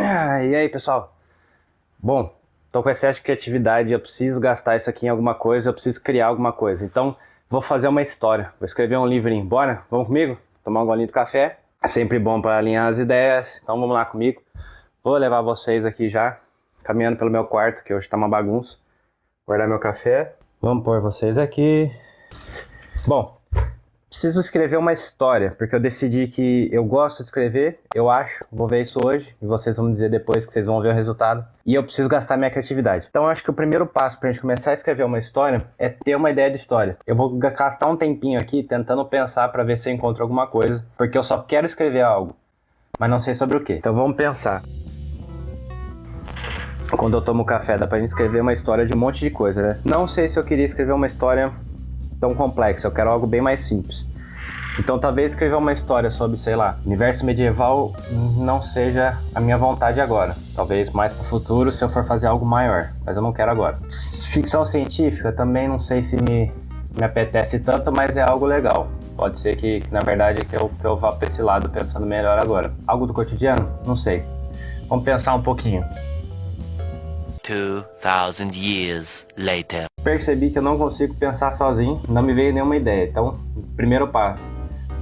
E aí, pessoal? Bom, tô com excesso de criatividade, eu preciso gastar isso aqui em alguma coisa, eu preciso criar alguma coisa. Então, vou fazer uma história, vou escrever um livrinho. Bora? Vamos comigo? Tomar um golinho de café. É sempre bom para alinhar as ideias, então vamos lá comigo. Vou levar vocês aqui já, caminhando pelo meu quarto, que hoje tá uma bagunça. Guardar meu café. Vamos pôr vocês aqui. Bom, preciso escrever uma história, porque eu decidi que eu gosto de escrever, eu acho, vou ver isso hoje, e vocês vão me dizer depois que vocês vão ver o resultado. E eu preciso gastar minha criatividade. Então eu acho que o primeiro passo pra gente começar a escrever uma história é ter uma ideia de história. Eu vou gastar um tempinho aqui tentando pensar pra ver se eu encontro alguma coisa, porque eu só quero escrever algo, mas não sei sobre o que. Então vamos pensar. Quando eu tomo café, dá pra gente escrever uma história de um monte de coisa, né? Não sei se eu queria escrever uma história tão complexa, eu quero algo bem mais simples. Então talvez escrever uma história sobre, sei lá, universo medieval não seja a minha vontade agora. Talvez mais pro futuro se eu for fazer algo maior, mas eu não quero agora. Ficção científica também não sei se me apetece tanto, mas é algo legal. Pode ser que, na verdade, que eu vá pra esse lado pensando melhor agora. Algo do cotidiano? Não sei. Vamos pensar um pouquinho. 2000 years later. Percebi que eu não consigo pensar sozinho, não me veio nenhuma ideia. Então, primeiro passo.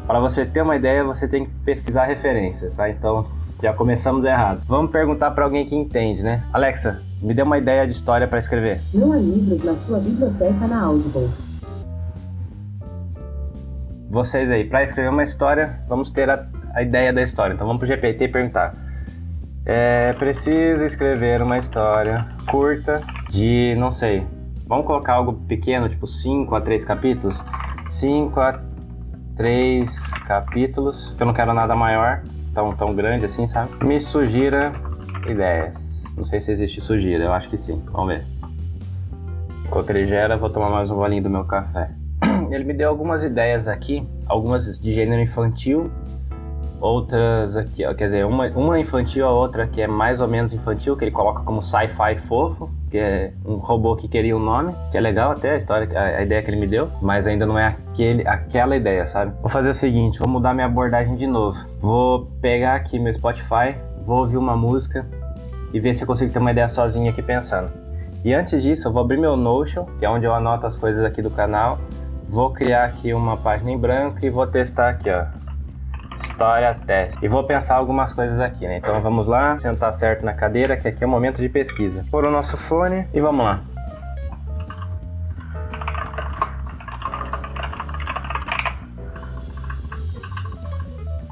Para você ter uma ideia, você tem que pesquisar referências, tá? Então, já começamos errado. Vamos perguntar para alguém que entende, né? Alexa, me dê uma ideia de história para escrever. Não há livros na sua biblioteca na Audible. Vocês aí, para escrever uma história, vamos ter a ideia da história. Então, vamos pro GPT e perguntar. Preciso escrever uma história curta de, não sei, vamos colocar algo pequeno, tipo 5 a 3 capítulos? 5 a 3 capítulos, que eu não quero nada maior, tão grande assim, sabe? Me sugira ideias. Não sei se existe sugira, eu acho que sim, vamos ver. Enquanto ele gera, vou tomar mais um golinho do meu café. Ele me deu algumas ideias aqui, algumas de gênero infantil, outras aqui, quer dizer, uma infantil, a outra que é mais ou menos infantil, que ele coloca como sci-fi fofo, que é um robô que queria um nome, que é legal até a história, a ideia que ele me deu, mas ainda não é aquela ideia, sabe? Vou fazer o seguinte, vou mudar minha abordagem de novo. Vou pegar aqui meu Spotify, vou ouvir uma música e ver se eu consigo ter uma ideia sozinho aqui pensando. E antes disso, eu vou abrir meu Notion, que é onde eu anoto as coisas aqui do canal, vou criar aqui uma página em branco e vou testar aqui, ó. História, teste. E vou pensar algumas coisas aqui, né? Então vamos lá, sentar certo na cadeira, que aqui é o momento de pesquisa. Pôr o nosso fone e vamos lá.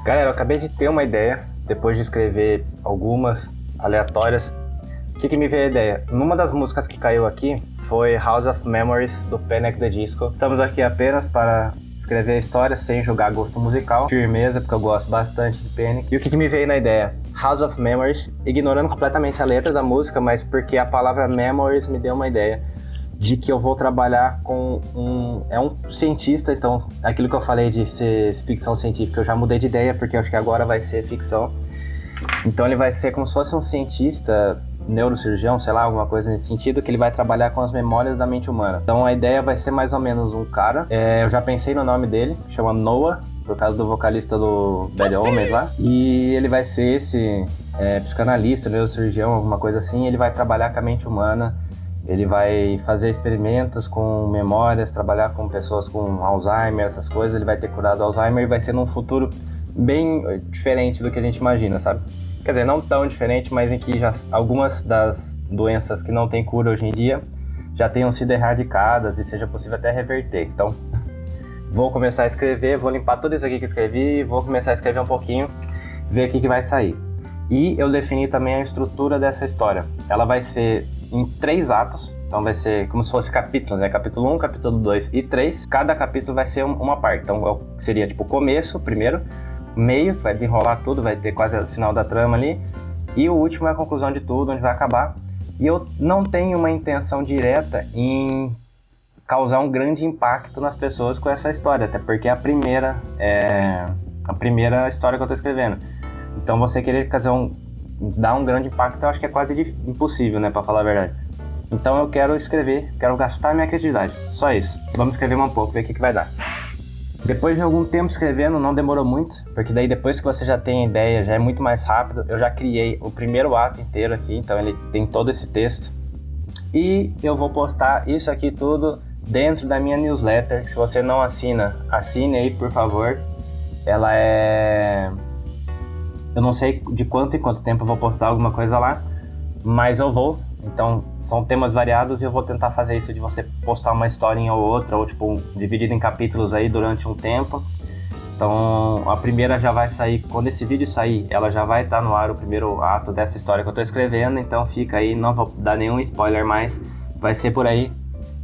Galera, eu acabei de ter uma ideia, depois de escrever algumas aleatórias. O que me veio a ideia? Numa das músicas que caiu aqui foi House of Memories, do Panic! At the Disco. Estamos aqui apenas para escrever a história sem julgar gosto musical, firmeza, porque eu gosto bastante de Panic! E o que me veio na ideia? House of Memories, ignorando completamente a letra da música, mas porque a palavra Memories me deu uma ideia de que eu vou trabalhar com um cientista, então aquilo que eu falei de ser ficção científica, eu já mudei de ideia, porque eu acho que agora vai ser ficção. Então ele vai ser como se fosse um cientista, neurocirurgião, sei lá, alguma coisa nesse sentido, que ele vai trabalhar com as memórias da mente humana. Então a ideia vai ser mais ou menos um cara, eu já pensei no nome dele, chama Noah, por causa do vocalista do Bad Omens lá, e ele vai ser esse psicanalista, neurocirurgião, alguma coisa assim, ele vai trabalhar com a mente humana, ele vai fazer experimentos com memórias, trabalhar com pessoas com Alzheimer, essas coisas, ele vai ter curado Alzheimer e vai ser num futuro bem diferente do que a gente imagina, sabe? Quer dizer, não tão diferente, mas em que já algumas das doenças que não têm cura hoje em dia já tenham sido erradicadas e seja possível até reverter. Então, vou começar a escrever, vou limpar tudo isso aqui que escrevi, vou começar a escrever um pouquinho, ver o que vai sair. E eu defini também a estrutura dessa história. Ela vai ser em 3 atos, então vai ser como se fosse capítulos, né? Capítulo 1, capítulo 2 e 3. Cada capítulo vai ser uma parte. Então seria tipo o começo, primeiro, meio, que vai desenrolar tudo, vai ter quase o final da trama ali, e o último é a conclusão de tudo, onde vai acabar. E eu não tenho uma intenção direta em causar um grande impacto nas pessoas com essa história, até porque é a primeira história que eu tô escrevendo. Então você querer dar um grande impacto, eu acho que é quase impossível, né, pra falar a verdade. Então eu quero escrever, quero gastar minha criatividade, só isso. Vamos escrever um pouco, ver o que vai dar. Depois de algum tempo escrevendo, não demorou muito, porque daí depois que você já tem a ideia, já é muito mais rápido. Eu já criei o primeiro ato inteiro aqui, então ele tem todo esse texto. E eu vou postar isso aqui tudo dentro da minha newsletter. Se você não assina, assine aí, por favor. Ela é... Eu não sei de quanto em quanto tempo eu vou postar alguma coisa lá, mas eu vou. Então, são temas variados e eu vou tentar fazer isso de você postar uma historinha ou outra, ou tipo, dividido em capítulos aí durante um tempo. Então, a primeira já vai sair, quando esse vídeo sair, ela já vai estar no ar, o primeiro ato dessa história que eu tô escrevendo. Então fica aí, não vou dar nenhum spoiler mais, vai ser por aí.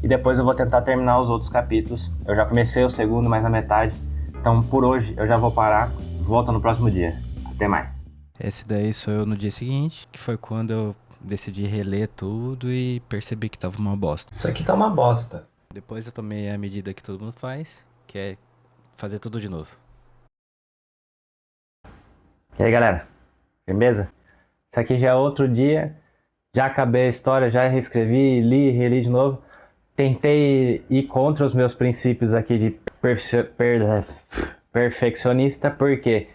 E depois eu vou tentar terminar os outros capítulos. Eu já comecei o segundo, mais na metade. Então, por hoje, eu já vou parar. Volto no próximo dia. Até mais. Esse daí sou eu no dia seguinte, que foi quando eu decidi reler tudo e percebi que tava uma bosta. Isso aqui tá uma bosta. Depois eu tomei a medida que todo mundo faz, que é fazer tudo de novo. E aí, galera? Firmeza? Isso aqui já é outro dia. Já acabei a história, já reescrevi, li, reli de novo. Tentei ir contra os meus princípios aqui de perfeccionista, porque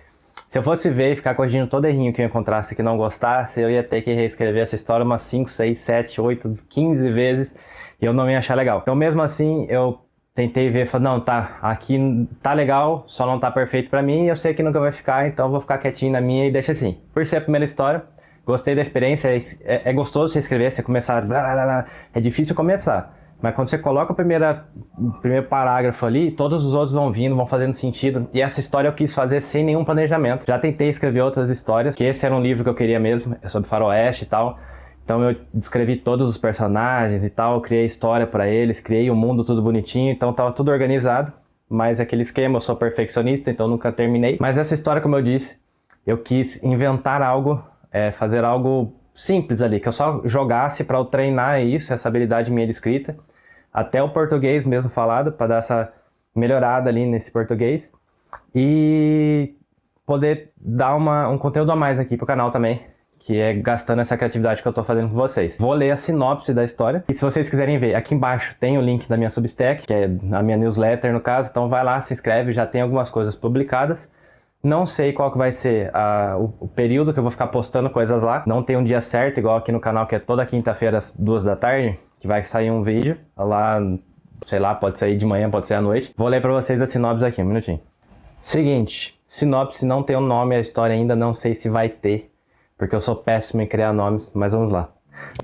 se eu fosse ver e ficar corrigindo todo errinho que eu encontrasse que não gostasse, eu ia ter que reescrever essa história umas 5, 6, 7, 8, 15 vezes e eu não ia achar legal. Então mesmo assim, eu tentei ver, falei, não, tá, aqui tá legal, só não tá perfeito pra mim, eu sei que nunca vai ficar, então eu vou ficar quietinho na minha e deixa assim. Por ser a primeira história, gostei da experiência, é gostoso você escrever, você começar, é difícil começar. Mas quando você coloca o primeiro parágrafo ali, todos os outros vão vindo, vão fazendo sentido. E essa história eu quis fazer sem nenhum planejamento. Já tentei escrever outras histórias, que esse era um livro que eu queria mesmo, é sobre faroeste e tal. Então eu descrevi todos os personagens e tal, criei história pra eles, criei o mundo tudo bonitinho, então tava tudo organizado. Mas aquele esquema, eu sou perfeccionista, então nunca terminei. Mas essa história, como eu disse, eu quis inventar algo, fazer algo simples ali, que eu só jogasse para eu treinar isso, essa habilidade minha de escrita, até o português mesmo falado, para dar essa melhorada ali nesse português e poder dar um conteúdo a mais aqui pro canal também, que é gastando essa criatividade que eu tô fazendo com vocês. Vou ler a sinopse da história e se vocês quiserem ver, aqui embaixo tem o link da minha Substack, que é a minha newsletter no caso, então vai lá, se inscreve, já tem algumas coisas publicadas. Não sei qual que vai ser o período que eu vou ficar postando coisas lá. Não tem um dia certo, igual aqui no canal, que é toda quinta-feira às 2 da tarde, que vai sair um vídeo. Lá, sei lá, pode sair de manhã, pode ser à noite. Vou ler pra vocês a sinopse aqui, um minutinho. Seguinte, sinopse não tem um nome, a história ainda não sei se vai ter, porque eu sou péssimo em criar nomes, mas vamos lá.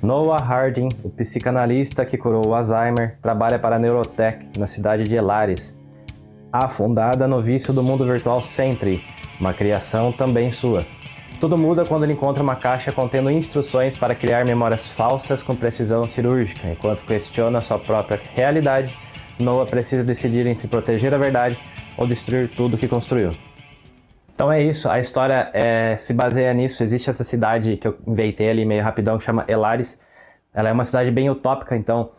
Noah Harding, o psicanalista que curou o Alzheimer, trabalha para a Neurotech, na cidade de Elaris. Afundada no vício do mundo virtual Sentry, uma criação também sua. Tudo muda quando ele encontra uma caixa contendo instruções para criar memórias falsas com precisão cirúrgica. Enquanto questiona sua própria realidade, Noah precisa decidir entre proteger a verdade ou destruir tudo que construiu. Então é isso, a história se baseia nisso. Existe essa cidade que eu inventei ali meio rapidão, que chama Elaris. Ela é uma cidade bem utópica, então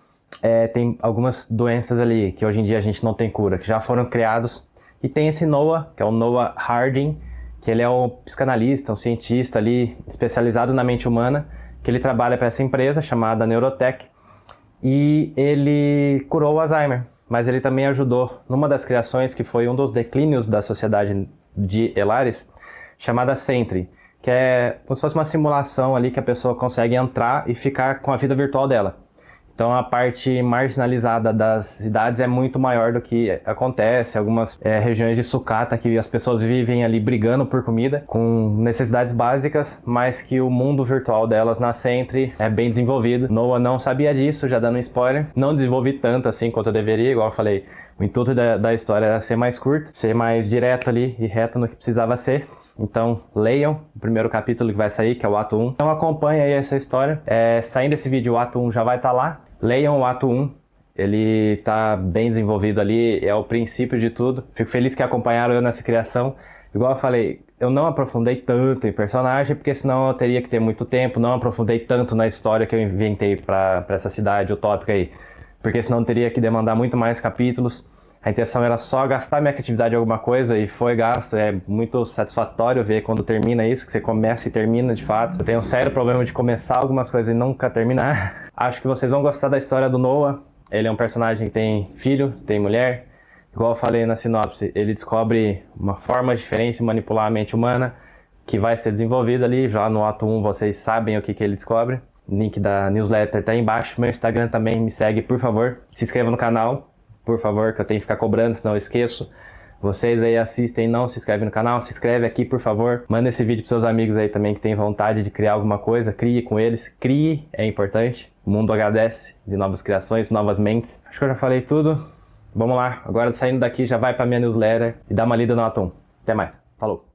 tem algumas doenças ali que hoje em dia a gente não tem cura, que já foram criados. E tem esse Noah, que é o Noah Harding, que ele é um psicanalista, um cientista ali especializado na mente humana, que ele trabalha para essa empresa chamada Neurotech. E ele curou o Alzheimer, mas ele também ajudou numa das criações que foi um dos declínios da sociedade de Elaris, chamada Sentry, que é como se fosse uma simulação ali que a pessoa consegue entrar e ficar com a vida virtual dela. Então a parte marginalizada das cidades é muito maior do que acontece. Algumas regiões de sucata que as pessoas vivem ali brigando por comida, com necessidades básicas, mas que o mundo virtual delas na Sentry é bem desenvolvido. Noah não sabia disso, já dando um spoiler. Não desenvolvi tanto assim quanto eu deveria, igual eu falei. O intuito da história era ser mais curto, ser mais direto ali e reto no que precisava ser. Então leiam o primeiro capítulo que vai sair, que é o ato 1. Então acompanha aí essa história. Saindo esse vídeo, o ato 1 já vai estar lá. Leiam o ato 1, ele está bem desenvolvido ali, é o princípio de tudo. Fico feliz que acompanharam eu nessa criação. Igual eu falei, eu não aprofundei tanto em personagem, porque senão eu teria que ter muito tempo. Não aprofundei tanto na história que eu inventei para essa cidade utópica aí, porque senão eu teria que demandar muito mais capítulos. A intenção era só gastar minha criatividade em alguma coisa e foi gasto. É muito satisfatório ver quando termina isso, que você começa e termina de fato. Eu tenho um sério problema de começar algumas coisas e nunca terminar. Acho que vocês vão gostar da história do Noah. Ele é um personagem que tem filho, tem mulher, Igual eu falei na sinopse, ele descobre uma forma diferente de manipular a mente humana que vai ser desenvolvida ali. Já no ato 1 vocês sabem o que ele descobre. O link da newsletter tá aí embaixo. Meu Instagram também, me segue, por favor. Se inscreva no canal, por favor, que eu tenho que ficar cobrando, senão eu esqueço. Vocês aí assistem e não se inscrevem no canal, se inscreve aqui, por favor. Manda esse vídeo pros seus amigos aí também que tem vontade de criar alguma coisa. Crie com eles. Crie, é importante. O mundo agradece de novas criações, novas mentes. Acho que eu já falei tudo. Vamos lá. Agora saindo daqui já vai pra minha newsletter e dá uma lida no ato 1. Até mais. Falou.